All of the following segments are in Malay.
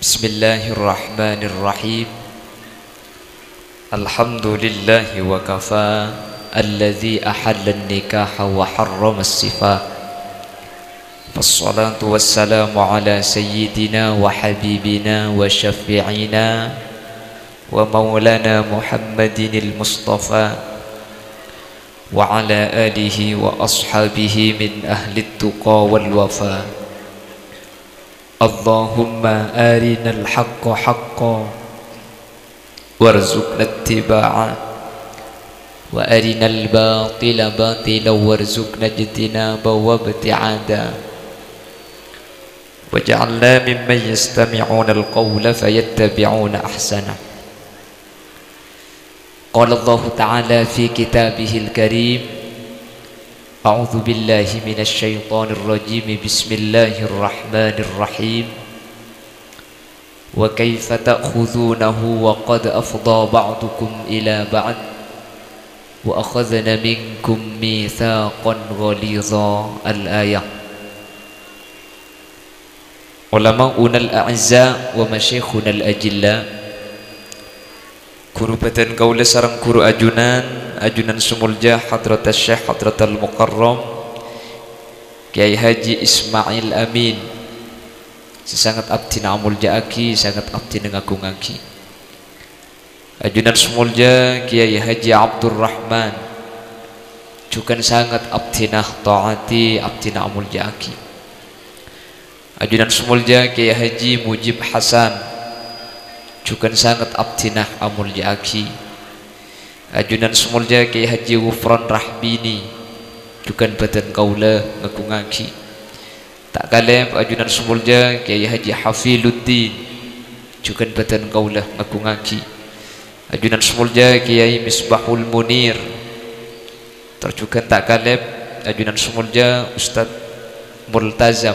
Bismillahirrahmanirrahim. Alhamdulillahi wa kafa alladhi ahalla an-nikaha wa harrama as-sifah. Wassalatu wassalamu ala sayyidina wa habibina wa syafi'ina wa maulana Muhammadin al-Mustafa wa ala alihi wa ashabihi min ahli at-tuqa wal wafa. Allahumma arina al-haqqa haqqan warzuqna ittiba'ah wa arina al-batila batilan warzuqna ijtinaba wa ibti'ada waj'alna mimman yastami'una al-qawla fayattabi'una ahsana. Qala Allah ta'ala fi kitabihil karim, a'udzu billahi minasy syaithanir rajim. Bismillahir rahim. Wa kaifa ta'khudhunahu wa qad afdha ba'dukum ila ba'd wa akhadhna minkum mitsaqan ghalidha. Al-ayah. Ulama'una al-a'izza wa masyayikhuna al-ajilla, guru badan kaula sareng guru ajunan sumulja hadrat Syekh Hadratul Mukarram Kiai Haji Ismail Amin, sesangat abdi namulja aki, sangat abdi ngagung aki. Ajunan sumulja Kiai Haji Abdurrahman, juga sangat abdi nah taati, abdi namulja aki. Ajunan sumulja Kiai Haji Mujib Hasan, juga sangat abdi nah amulja aki. Ajunan sumulja Kiai Haji Wufran Rahbini, juga badan kaula ngagungaki. Tak kalem ajunan sumulja Kiai Haji Hafiluddin, juga badan kaula ngagungaki. Ajunan sumulja Kiai Misbahul Munir, terjukan tak kalem ajunan sumulja Ustaz Multazam,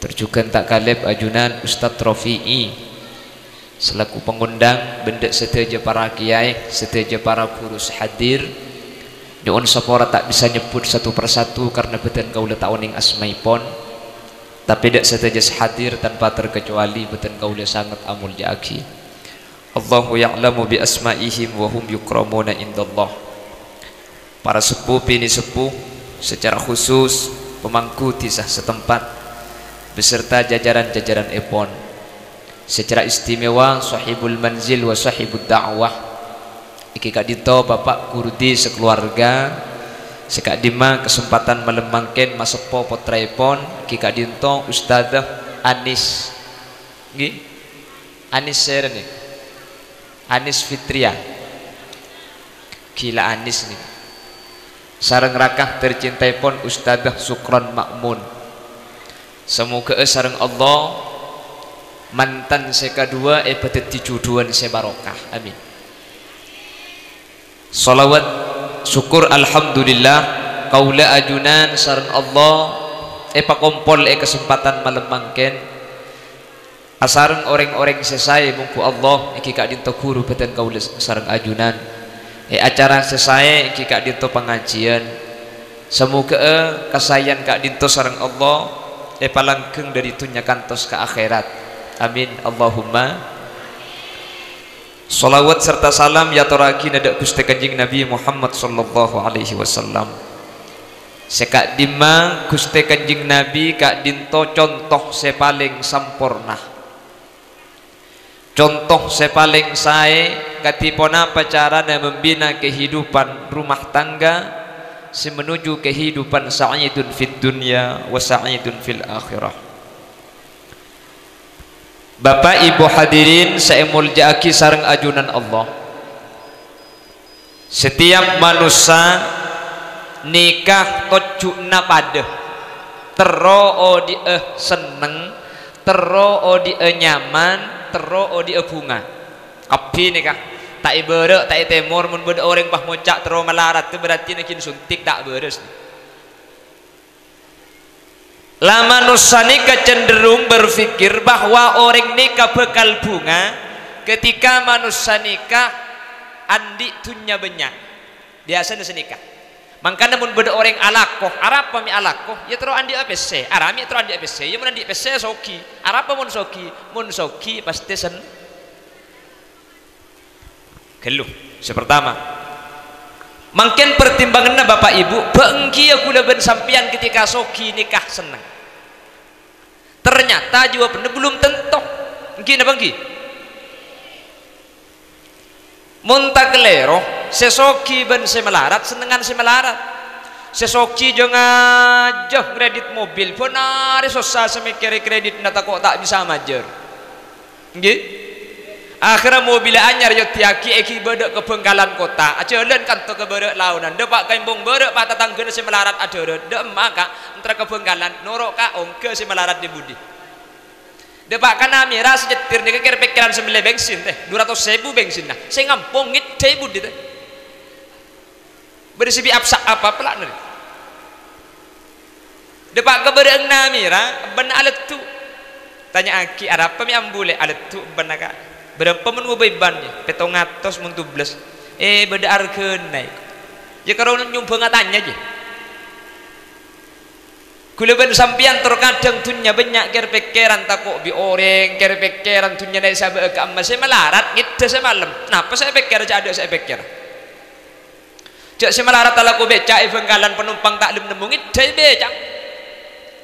terjukan tak kalem ajunan Ustaz Rafi'i. Selaku pengundang benda seteja para kiai, seteja para guru hadir. Nyuwun sapora tak bisa nyebut satu persatu karena beten kaula taoning asmaipon, tapi dak seteja hadir tanpa terkecuali beten kaula sangat amul jaaki. Allahu ya'lamu bi asma'ihim wa hum yukramuna indallah. Para sepuh bini sepuh secara khusus pemangku tisah setempat beserta jajaran-jajaran epon, secara istimewa sahibul manzil wa sahibud da'wah iki Kak Dito Bapak Kurdi sekeluarga sekak dima kesempatan melemangkan masepo potraipon iki Kak Dito Ustadzah Anis nggih Anis Serene Anis Fitria gila Anis nih sareng rakah tercintaipon Ustadzah Sukron Makmun. Semoga sareng Allah mantan sekadua batet dijuduan sebarokah, amin. Salawat syukur alhamdulillah kaula ajunan sareng Allah pakompol kesempatan malemangken asareng orang-orang sesai mungku Allah iki Kak Dinto guru badan kaula sareng ajunan acara sesai iki Kak Dinto pengajian. Semoga kasayan Kak Dinto sareng Allah palanggeng dari dunya kantos ke akhirat, amin Allahumma. Salawat serta salam ya toraki nada Gusti Kanjeng Nabi Muhammad sallallahu alaihi wasallam. Sekak dima Gusti Kanjeng Nabi Kak Dinto contoh sepaling sampurna, contoh sepaling sae katipona pacarana membina kehidupan rumah tangga semenuju kehidupan sa'idun fid dunya wa sa'idun fil akhirah. Bapak Ibu hadirin saya muljaaki sareng ajunan Allah, setiap manusia nikah tojuna pada tero di seneng, tero di nyaman, tero di bunga. Api nikah tak ibarat tak temur mun beda orang bah mocak tero melarat tu berarti nakin suntik tak beres. Lama manusia nikah cenderung berpikir bahwa orang nikah bekal bunga ketika manusia nikah andi tunya banyak biasanya senikah Mangkana mun beda orang alakoh arapa mi alakoh ya terus andi APC arami terus andi APC ya mun andi APC soki arapa mun soki pasti sen keluh sepertama mungkin pertimbangannya bapak ibu beengki aku leben sampian ketika soki nikah seneng ternyata jawabannya belum tentu engki napa engki munta kelero sesoki ben semelarat senengan semelarat sesoki jangan aja kredit mobil benar susah semikir kredit nata kok tak bisa majer nggih akhirnya mobil anyar yo tiaki eki bedek ke Bengkalan kota ajalan kantor ke bedek launan depak kembung bedek pak tetangga semelarat adere de maka antara ke Bengkalan norok ka ongke semelarat di budi depak kana mira sejetir nih kekir pikiran sembilan bensin teh 200.000 bensin nah saya ngampung ngide budi teh berisipi apsak apa pelak nih depak ke bedek namira ben alet tu tanya aki ada apa mi ambule alet tu ben ka berapa menunggu bebannya petongatos mun 12 beda arkeun naik ya kalau nyumbang tanya aja kuleban sampian terkadang tunya banyak ker pikiran takut bi orang ker pikiran tunya naik sabe ke amma saya melarat gitu semalam kenapa saya pikir aja ada saya pikir jak saya melarat ala ku beca Bengkalan penumpang tak lem nembung itu beca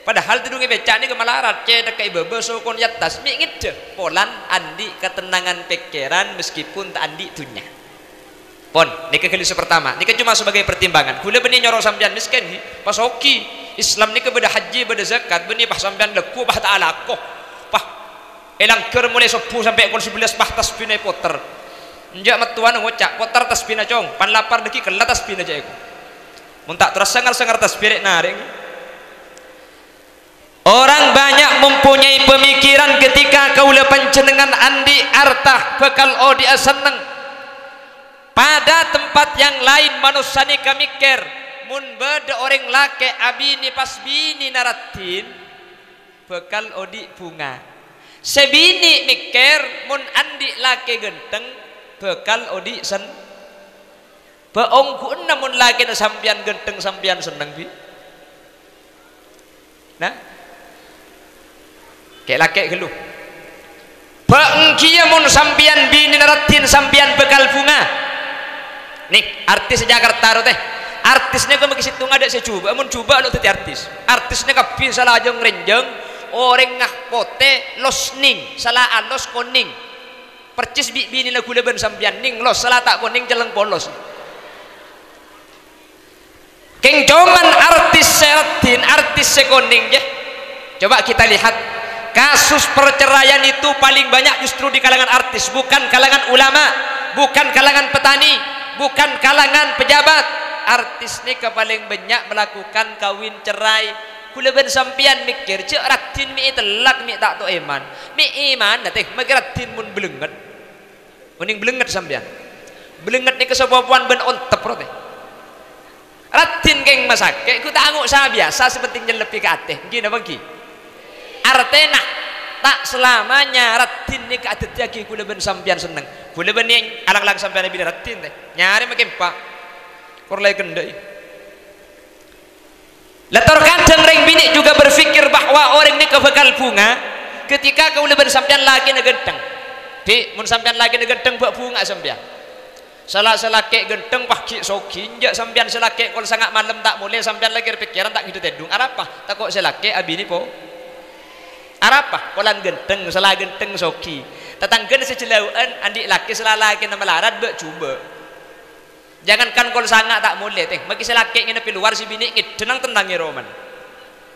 padahal tidungi beca ni ke melarat cedek ke ibu sokon yatas mi gitu polan andi ketenangan pikiran meskipun tak andi tunya pon ini kekali pertama ini cuma sebagai pertimbangan kula benih nyorong sampian miskin pas oki Islam ni ke beda haji beda zakat benih pas sampean leku bah tak alakoh pah elang ker mulai 10 sampai kon 11 bah tasbih poter njak metuan ngocak poter tasbih cong pan lapar deki kelat tasbih aja aku mun tak terus sangar tasbih naring orang banyak mempunyai pemikiran ketika kaula panjenengan andi artah bekal odi seneng pada tempat yang lain manusia ni kamikir mun beda orang laki abini pas bini naratin bekal odi bunga sebini mikir mun andi laki genteng bekal odi sen beongku namun laki na sampian genteng sampian seneng bi nah kayak laki geluh beengkia mun sampian bini naratin sampian bekal bunga nih artis Jakarta teh artisnya kau mengisi tung ada saya coba, amun coba lo tadi artisnya kapi salah aja ngerenjeng, orang ngah pote los ning, salah alos koning, percis bini lagu leben sampian ning los salah tak koning jalan polos. Keng joman artis seratin, artis sekoning je. Coba kita lihat kasus perceraian itu paling banyak justru di kalangan artis, bukan kalangan ulama, bukan kalangan petani, bukan kalangan pejabat. Artis ni paling banyak melakukan kawin cerai kuleban sampian mikir cek ratin mi telak mi tak tu iman mi iman nateh magiratin mun belenget mending belenget sampian belenget ni kesepupuan ben ontep teh ratin keng masake ku tak anguk sa biasa sepentingnya lebih ke ateh gini bang ki artena tak selamanya ratin ni ke ateh lagi kuleban sampian seneng kuleban ni alang-alang sampian lebih ratin teh nyari makin pak korlai kendai. Latar kadang reng bini juga berpikir bahwa orang ini kebekal bunga ketika kau lebih sampean lagi negenteng. Di mun sampean lagi negenteng buat bunga sampean. Salah selake genteng pagi soki njak sampean selake kalau sangat malam tak mulai sampean lagi pikiran tak gitu tedung. Arapa? Tak kok selake abini po. Arapa? Kolan genteng salah genteng soki. Tetangga sejelauan andik laki salah laki nama larat buat coba. Jangankan kalau sangat tak mulai teh bagi selaki ini pi luar si bini denang tentangnya roman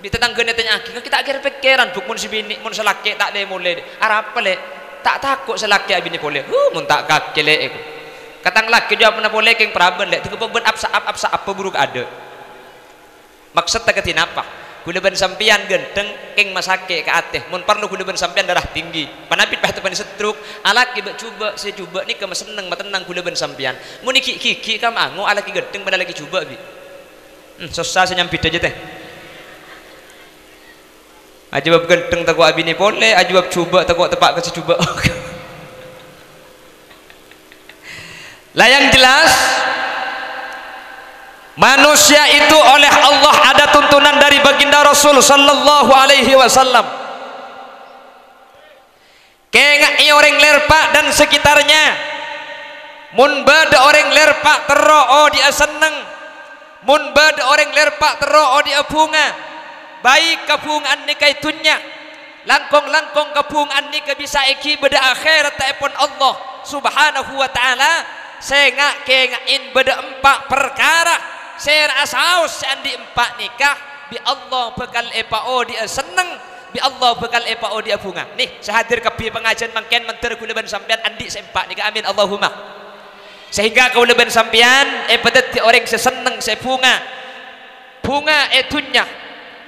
bi tetangga tanya kita akhir pikiran buk mun si bini mun selaki tak le mulai arapa le tak takut selaki bini boleh mun tak kaki le aku katang laki jawab mana boleh keng praben le tiga peben apsa apa buruk ada maksud tak ketin apa kuleban sampian genteng keng masake ke ateh mun perlu kuleban sampian darah tinggi panapit bah tepan setruk alaki bak coba saya coba ni kama seneng matenang kuleban sampian mun kiki kam ango alaki genteng pada lagi coba bi susah saya nyampit aja teh ajabab genteng takut abini boleh ajabab coba takut tepak kasih coba lah yang jelas Manusia itu oleh Allah ada tuntunan dari baginda Rasul sallallahu alaihi wasallam. Kengak orang lerpak dan sekitarnya. Mun bada orang lerpak tero oh dia seneng. Mun bada orang lerpak tero oh dia bunga. Baik kapungan ni kay tunya. Langkong-langkong kapungan ni ka bisa iki beda akhirat taipun Allah subhanahu wa ta'ala. Sengak kengain beda empat perkara. Saya asaus andi empat nikah bi Allah bekal epao dia seneng, bi Allah bekal epao dia bunga. Nih sehadir ke pengajian mangken menter kula ben sampean andi sempak nikah amin Allahumma. Sehingga kau leben sampean pedet orang seseneng se bunga. Bunga etunya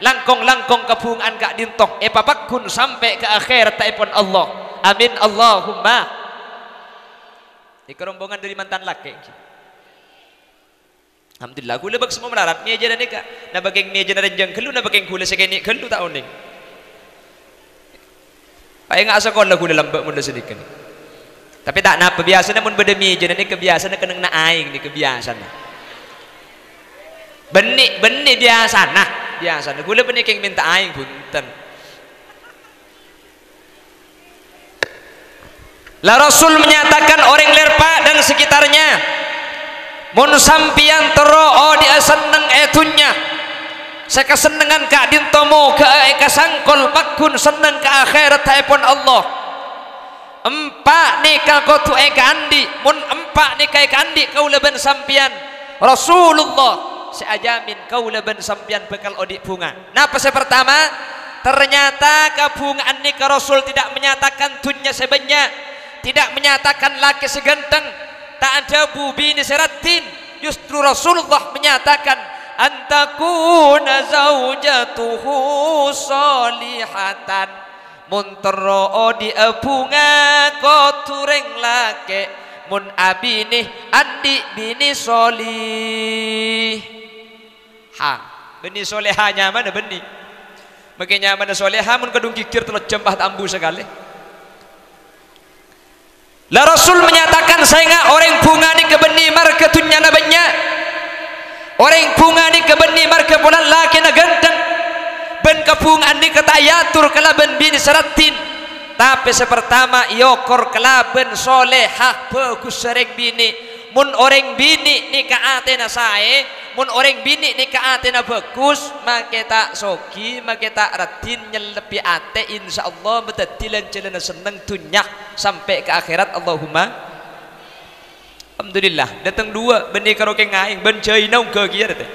langkong-langkong kebungan gak dintok papakun sampai ke akhirat taipun Allah. Amin Allahumma. Di kerombongan dari mantan laki. Alhamdulillah kula bag semua melarat meja dan nikah na bageng meja na renjang kelu na bageng kula sekeni kelu taon ning ay nga sekolah kula lambak mun sedikit tapi tak napa biasa na mun beda meja na nikah biasa na keneng na aing ni kebiasaan na benih biasa na kula benih keng minta aing punten la Rasul menyatakan orang lerpa dan sekitarnya mun sampian tero oh dia seneng etunya sakasenengan ka dintomo ke kasangkol pakun seneng ke akhirat taipun Allah empak nikah kotu andi mun empak nikah andi kau leben sampian Rasulullah seajamin kau leben sampian bekal odik bunga. Napa pertama ternyata kabungan nikah Rasul tidak menyatakan tunya sebanyak, tidak menyatakan laki seganteng, tak ada bubi ni seratin. Justru Rasulullah menyatakan antakuna zaujatuhu salihatan muntero di bunga kotureng lake mun abini andi bini solih ha bini solehanya mana beni makanya mana soleha mun kadung kikir telot jembah tambu sekali. La Rasul menyatakan saya orang bunga ni kebeni marka tunya na banyak. Orang bunga ni kebeni marka bulan laki na ganteng. Ben kabungan ni katayatur kalaban bini seratin. Tapi sepertama iokor kalaban solehah bagus sering bini. Mun orang bini ni kaate na sae, mun orang bini ni kaate na bagus, make tak sogi, make tak ratin nyelepi ate insyaallah betatilan celana seneng dunya sampai ke akhirat Allahumma. Alhamdulillah datang dua benih karo ke ngaing ben cai nong ke kia teh.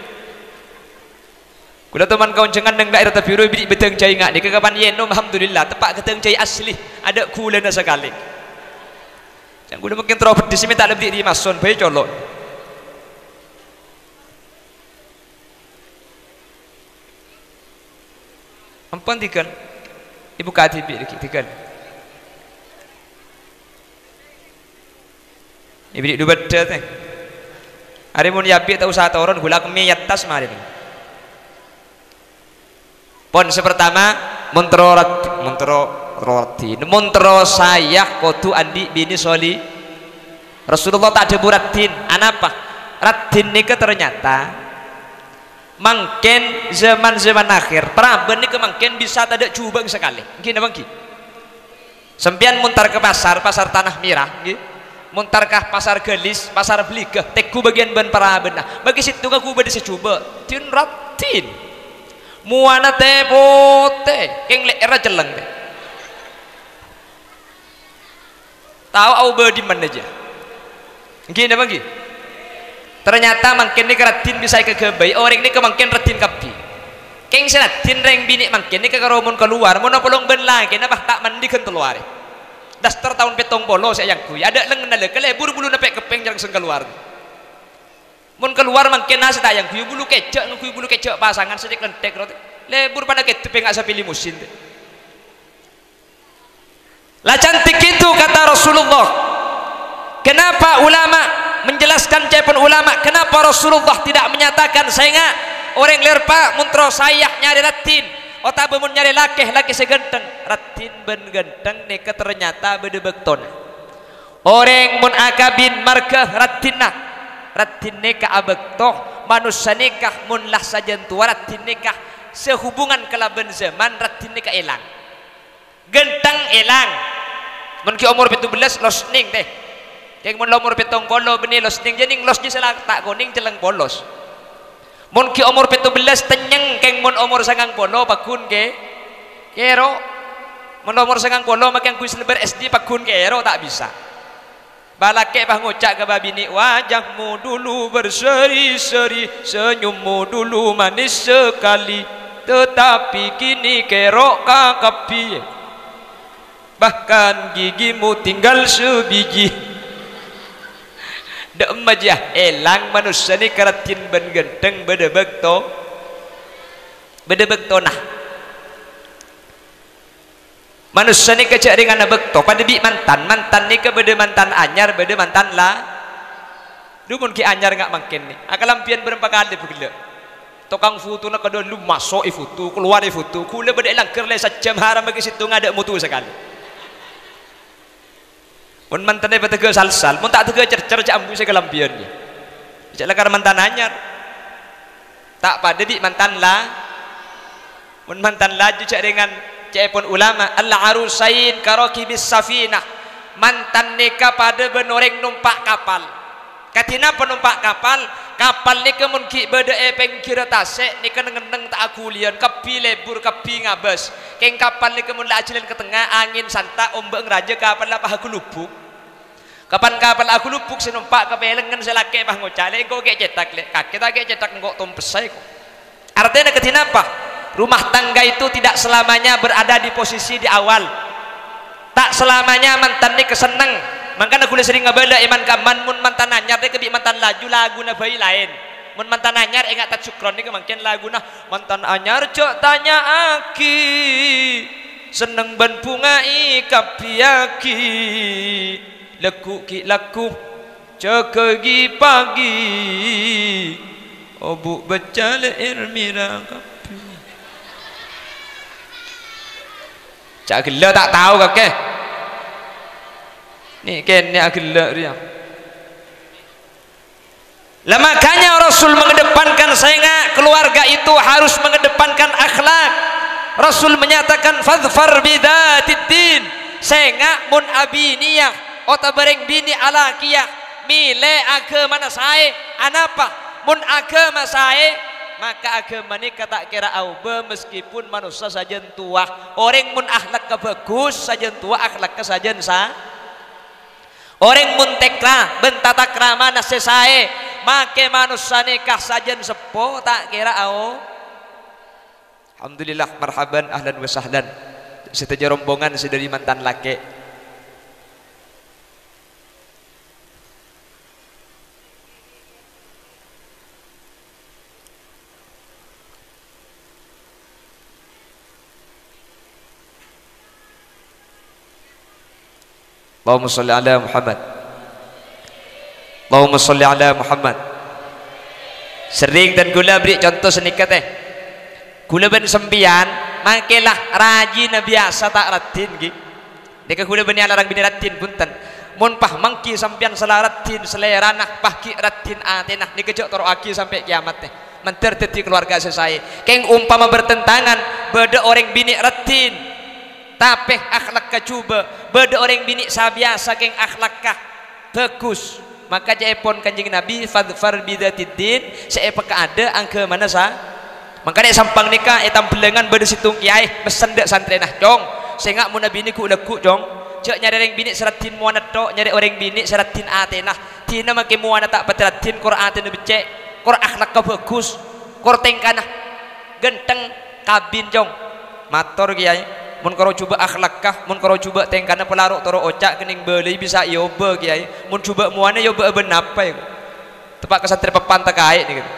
Kuda teman kawan cengan nang daerah tapi roi bidik beteng cai ngak ni ke kapan yenom alhamdulillah tepak keteng cai asli ada kulana sekali. Yang kuda mungkin terobet di sini tak lebih di mason bae colok. Ampun tikan. Ibu katibi tikan. Ibu di dua teh. Hari mun yapi tahu satu orang gula kemi atas mari. Pon sepertama montro sayah kotu andi bini soli Rasulullah tak ada buratin anapa ratin ni ternyata mungkin zaman akhir praben ni mungkin bisa tak ada cubang sekali gini bang sempian muntar ke pasar tanah mirah muntar ke pasar gelis pasar beligah teku bagian ban praben nah bagi situ aku bade secoba tin ratin muana teh pote keng lek era celeng teh tahu au di mana aja gini apa gini ternyata mungkin ni keratin bisa kegebai orang ni kemungkin ratin kapi keng seratin reng bini mungkin ni kekaromon keluar mau napolong ben lagi napa tak mandi kan keluar daster tahun petong bolo saya yang kui ada lengan ada kele buru-buru napek kepeng jarang seng keluar mun keluar mungkin nasi tak yang kui bulu kecek pasangan sedek lentek roti lebur pada ketepeng nggak sapili musim lah cantik itu kata Rasulullah. Kenapa ulama menjelaskan cepon ulama kenapa Rasulullah tidak menyatakan saya orang lerpa muntro sayah nyari ratin otak bemun nyari laki segenteng ratin ben genteng neka ternyata bede bekton orang mun akabin markah ratin neka abektoh manusia nikah mun lah sajen tua ratin nikah sehubungan kelaban zaman ratin nikah elang gentang elang mun ki umur 17 los ning teh keng mun umur 70 benih los ning jening los je salah tak goning celeng bolos mun ki umur 17 tenyeng keng mun umur 90 pakun ke kero mun umur 90 mak yang kuis lebar SD pakun kero tak bisa balake bah ngucak ke babini wajahmu dulu berseri-seri senyummu dulu manis sekali tetapi kini kerok kakapi bahkan gigimu tinggal sebiji demajah elang manusia ni keratin ben genteng bedebek to nah manusia ni kecek dengan bekto pada bi mantan ni ke bede mantan anyar bede mantan lah dumun ki anyar ngak mangkin ni akalampian berempat kali begila tukang foto nak kada lu masuk foto keluar foto kula bede elang kerle sajam haram bagi situ ngada mutu sekali mun mantan ni betege salsal mun tak tege cercer cak ambu sekalampian ni cak lakar mantan anyar tak pada bi mantan lah mun mantan laju cak dengan cepon ulama al-arusain karakibis safinah mantan nikah pada benoreng numpak kapal katina penumpak kapal ni kemun ki bede epeng kira tasek ni keneng tak akulian kapi lebur kapi ngabes keng kapal ni kemun la ajilen ke tengah angin santak ombak ngeraja kapal lah aku lupuk kapan kapal aku lupuk sinumpak kepelengan selake bah ngocale engko kek cetak le kaki tak kek cetak engko tompesai kok artinya ketina apa rumah tangga itu tidak selamanya berada di posisi di awal tak selamanya mantan ni keseneng makanya aku sering ngabala iman kaman mun mantan anyar dia kebi mantan laju lagu na bayi lain mun mantan anyar ingat tak syukron ni kemangkin lagu na mantan anyar cok tanya aki seneng ban pungai kapiaki leku ki laku cekegi pagi obu becale irmira cak gila tak tahu kakek ni kene gila dia lah makanya Rasul mengedepankan sehingga keluarga itu harus mengedepankan akhlak Rasul menyatakan fadfar bidatid sehingga mun abiniyah ota bareng bini alakiyah mile agama saya anapa mun agama saya maka agama ni kata kira auba meskipun manusia saja tua orang mun akhlak bagus saja tua akhlak saja sah orang mun tekra bentata krama nasesae make manusia nikah saja sepo tak kira au alhamdulillah marhaban ahlan wa sahlan seteja rombongan sedari mantan laki Allahumma salli ala Muhammad Allahumma salli ala Muhammad sering dan gula beri contoh senikat gula ben sempian makelah rajin biasa tak ratin gi deka gula ben alarang bini ratin punten mun pah mangki sampian salah ratin selera nak pah ki ratin atenah ni kejok toro aki sampai kiamat teh menter teti keluarga selesai keng umpama bertentangan beda orang bini ratin tapi akhlak kacuba beda orang bini sabiasa keng akhlak kah bagus maka jaipon kanjeng Nabi fadfar bidatid seepa ada angke mana sah maka dek sampang nikah etam belengan beda situng kiai pesen dek santri nah jong sehingga mun bini ku leku jong cek nyari orang bini seratin muana tok nyari orang bini seratin atenah tina make muana tak patratin Qur'an atena becek Qur akhlak ka bagus Qur tengkana genteng kabin jong mator kiai mun karo coba akhlak kah mun karo coba tengkana pelaruk toro ocak kening beli bisa yoba kiai mun coba muana yoba ben apa ya tepak kesantri pepan terkait ni gitu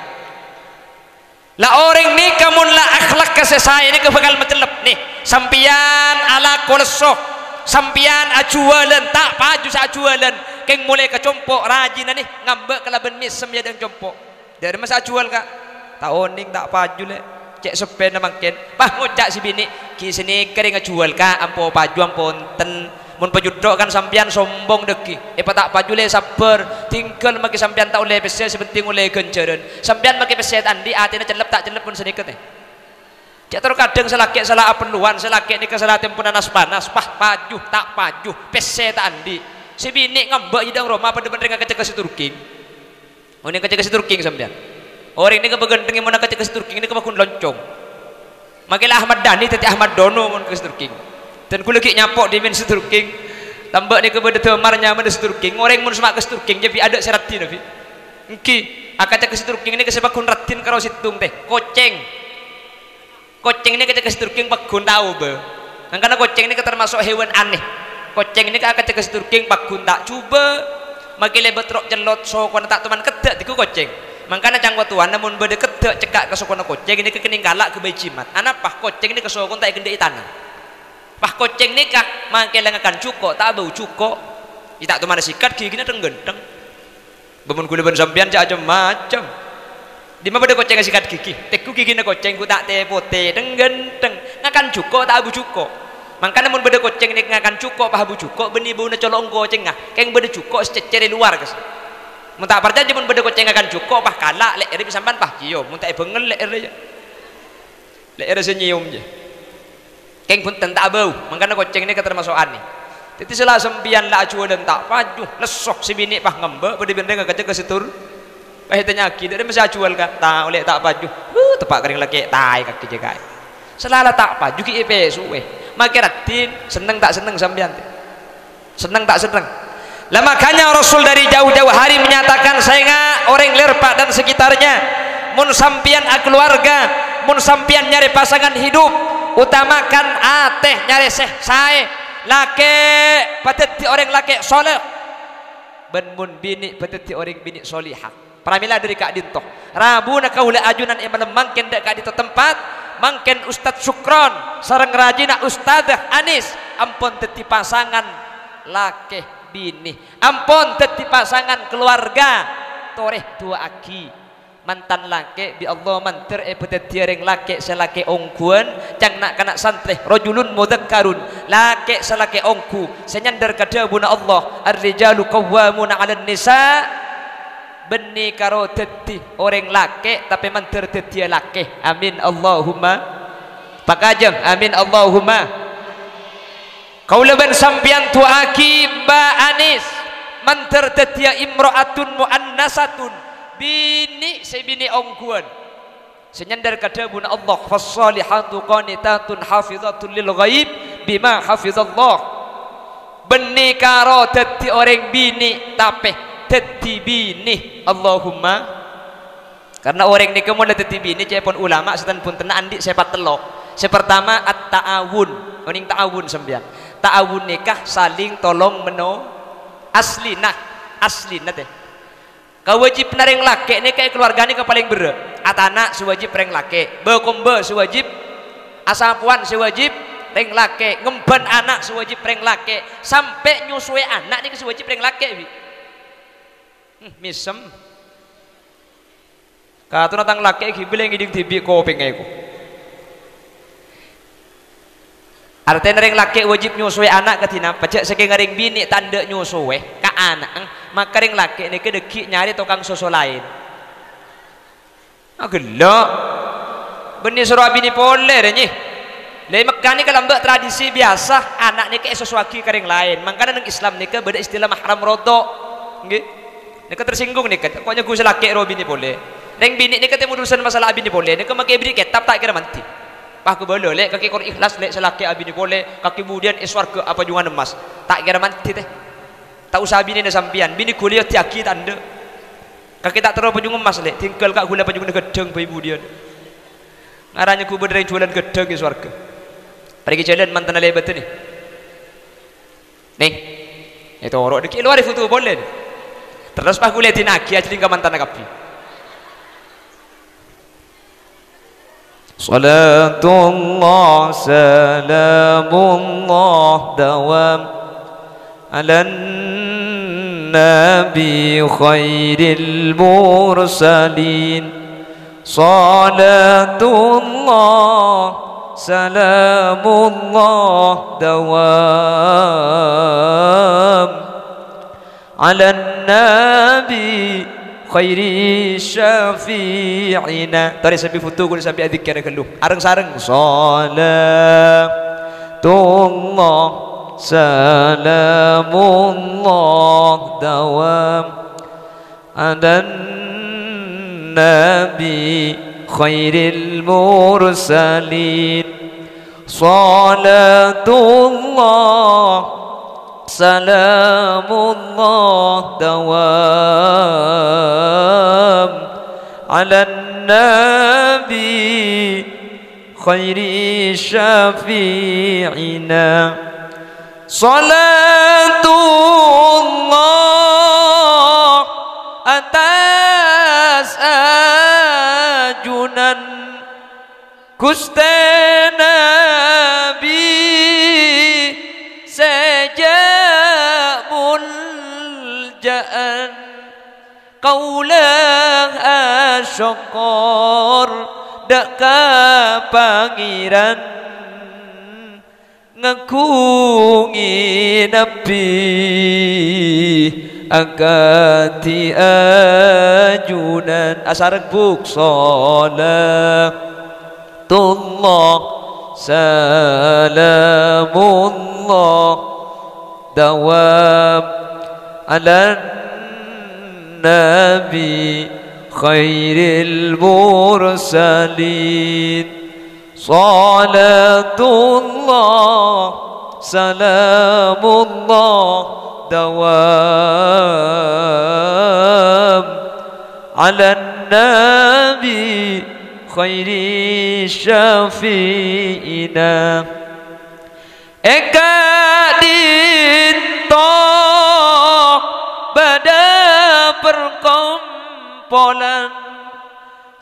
lah orang ni kamun lah akhlak kesesai ni kebakal mencelep nih sampian ala kolesoh sampian ajualan tak paju sa ajualan keng mulai kecompok rajin nih ngambek kelaben misem ya dan compok dari masa ajual kak tak oning tak paju le cek sepen mangken pah ngocak si bini ki sini kering ajual kak ampo paju ampo enten mun pajudok kan sampean sombong deki tak pajule sabar tinggal maki sampean tak oleh pese sepenting oleh genjeren sampean maki pese andi atine celep tak celep pun sedikit cak terus kadang selaki salah apeluan selaki ni kesalah tempunan panas panas pajuh tak pajuh pese tak andi si bini ngambek hidang Roma pada bener ngakecek si Turking ini ngakecek si Turking sampean orang ini kebegendengi mun ngakecek si Turking ini kemakun loncong makilah Ahmad Dhani teti Ahmad Dono mun ke si Turking dan ku lagi nyapok di men si Turking tambah ni kepada temarnya men si Turking orang mun semak ke si Turking jadi ada seratin nabi engki akacek ke si Turking ini kesebakun ratin karo situng teh koceng ini kecek ke si Turking pakun tahu be karena koceng ini termasuk hewan aneh koceng ini akacek ke si Turking pakun tak coba makile betrok celot sokon tak teman kedek diku koceng makanya canggo tuan namun bede kedek cekak ke sokon koceng ini kekening galak ke bayi cimat anak pah koceng ini ke sokon tak gendai tanah pah koceng nikah makile ngakan cuko tak bau cuko tak teman sikat gigi na tenggenteng bangun kuliban sampean cak macam di mana pada koceng sikat gigi teku gigi na koceng ku tak tepote tenggenteng ngakan cuko tak abu cuko makanya mun pada koceng nik ngakan cuko pah abu cuko beni bau na colong koceng ah keng pada cuko sececere luar kes mun tak percaya mun pada koceng ngakan cuko pah kalak lek eri sampean pah cium mun tak bengel lek eri senyum je keng pun tak bau makanya koceng ini termasuk aneh jadi salah sempian lah acuan dan tak pajuh lesok si bini pah ngembek pada benda ngakacek ke situr pah tanya dari masih acuan kan tak oleh tak pajuh tepak kering lagi tai kaki jaga selalu tak pajuh ki suwe makiratin seneng tak seneng sampean seneng tak seneng lah makanya Rasul dari jauh-jauh hari menyatakan saya orang lerpak dan sekitarnya mun sampian keluarga mun sampian nyari pasangan hidup utamakan ateh nyari saya laki pateti orang laki soleh ben mun bini pateti orang bini solihah pramila dari Kak Dintoh rabu na kaula ajunan iman mangken dak Kak Dintoh tempat mangken Ustadz Sukron sareng rajina Ustadzah Anis ampun teti pasangan laki bini ampun teti pasangan keluarga toreh dua aki mantan laki bi Allah manter peteti orang laki selaki ongkuan cang nak kena santrih rajulun mudzakkarun laki selaki ongku senyandar kada buna Allah ar-rijalu qawwamuna 'alan nisa beni karo teti orang laki tapi manter teti laki amin Allahumma pakajeng amin Allahumma kaula ben sampian tuaki Mbak Anis manter teti imraatun muannasatun bini sebini ongkuan senyandar kada buna Allah fassalihatu qanitatun hafizatun lil ghaib bima hafizallah beni karo teti orang bini tapi teti bini Allahumma karena orang ni kemudian teti bini cepon ulama setan pun tenan andi sepat telok sepertama at-ta'awun oning ta'awun sembian ta'awun nikah saling tolong meno asli nah teh kawajib nareng laki ini kayak keluarga ini paling berat atana sewajib reng laki bekombe sewajib asapuan sewajib reng laki ngemban anak sewajib reng laki sampai nyusui anak ini sewajib reng laki misem katu natang laki gibel yang ngiding tibi kopeng aku artinya reng laki wajib nyusui anak ketina pecek saking reng bini tanda nyusui ka anak maka ring laki ini kedeki nyari tukang susu lain gelok benih suruh bini poler ni lai Mekah ni kalau mbak tradisi biasa anak ni ke sesuatu kering lain makanya neng Islam ni ke beda istilah mahram rodok nggih ni ke tersinggung ni ke pokoknya gue selaki ro bini poler neng bini ni ketemu urusan masalah bini poler ni ke makai beri kitab tak kira manti pah ke boleh lek kaki Quran ikhlas lek selaki bini poler kaki kemudian iswarga apa jungan emas tak kira manti teh tak usah bini na sampian bini kuliah tiaki tanda kaki tak terlalu penjung emas lek tinggal kak gula penjung gedeng ibu dia ngaranya ku bener jualan gedeng di swarga pergi jalan mantan lebat ni nih itu orang deki luar foto boleh terus pak kuliah tinaki aja tinggal mantan kapi salatullah salamullah dawam ala nabi khairil mursalin salatullah salamullah dawam ala nabi khairi syafi'ina. Tadi sampai foto kulit sampai adik kira keluh areng-sareng salatullah salamullah dawam ala nabi khairil mursalin salatullah salamullah dawam ala nabi khairi syafi'ina salatullah atas ajunan Gusti Nabi sejak muljaan kaulah asyakor dak pangeran ngakungi nabi akati ajunan asarek buk salatullah salamullah dawam ala nabi khairil mursalin salatullah salamullah dawam ala nabi khairi syafi'ina eka dinto pada perkumpulan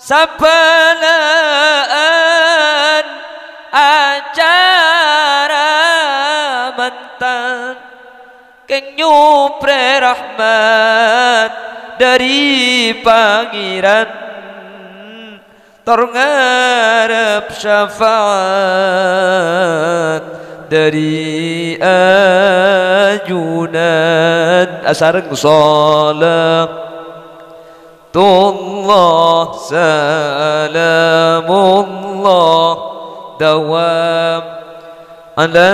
sabalaan acara mantan keng nyupre rahmat dari pangeran tor ngarep syafaat dari ajunan asareng salatullah salamullah dawam ala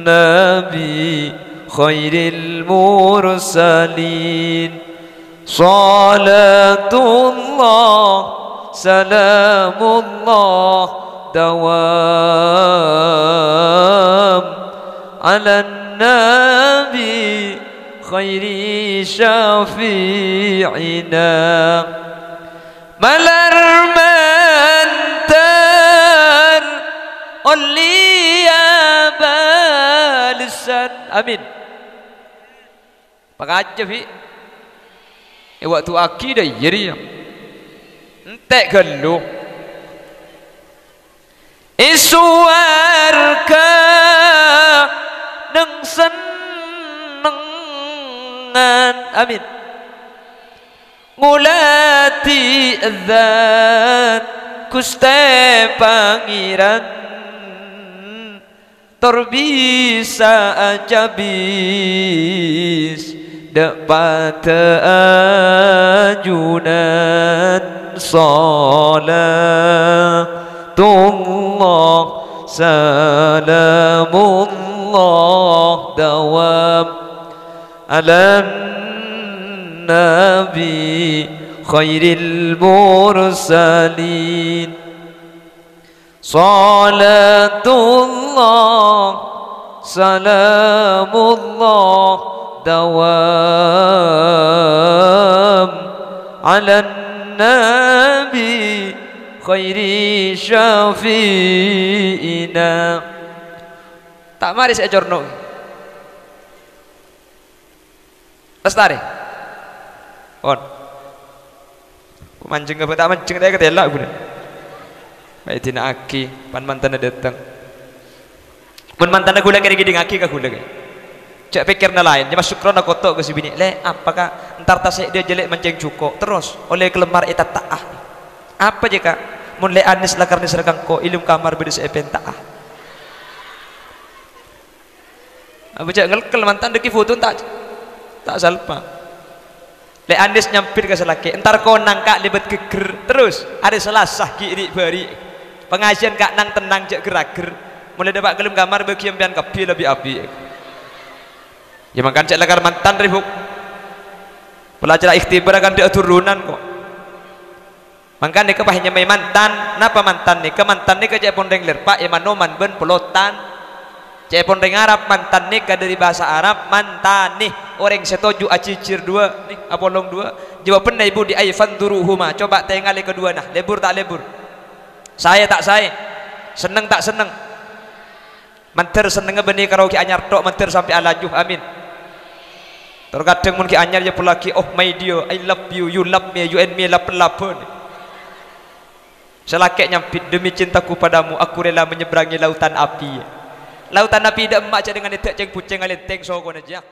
nabi khairil mursalin salatullah salamullah dawam ala nabi khairi syafi'ina malar mantar uliya balisan amin pakaca fi waktu akidah jadi entek gelu isuarka neng senengan amin ngulati adzat Gusti pangeran terbisa ajabis dapat ajunan salatullah salamullah dawam ala nabi khairil mursalin salatullah salamullah dawam ala nabi khairi syafi'ina tak mari saya corno lestari on ku mancing ke tak mancing dia ketela gue baik tina aki pan mantan datang pun mantan aku lagi gini aki ke gula cak pikir na lain dia masuk krona kotok ke si bini le apakah entar tasik dia jelek mancing cukup terus oleh kelemar itat taah apa jika mun le anis lakar ni serkang ko ilum kamar bede sepenta abjak ngelkel mantan deki foto tak salpa le anis nyampir ke selaki entar ko nangka libet geger terus ada selasah kiri bari pengajian kak nang tenang cek gerager mulai dapat gelem kamar bagi pian kapi lebih api ya makan cek lakar mantan ribuk pelajar ikhtibar akan dia turunan kok makanya kepahnya may mantan napa mantan nih kemantan nih kecek pondeng lerpak ya manoman ben pelotan cek pondeng Arab mantan nih dari bahasa Arab mantan nih orang setuju acicir dua nih apolong dua jawaban ibu di aifan duruhuma coba tengok kedua nah lebur tak lebur saya tak saya seneng tak seneng manter seneng benih karaoke anyar tok manter sampai alajuh amin terkadang mungkin anyar ya pelaki oh my dear I love you you love me you and me lapun selakek nyampit demi cintaku padamu aku rela menyeberangi lautan api tidak emak dengan itu ceng puceng alenteng sokon aja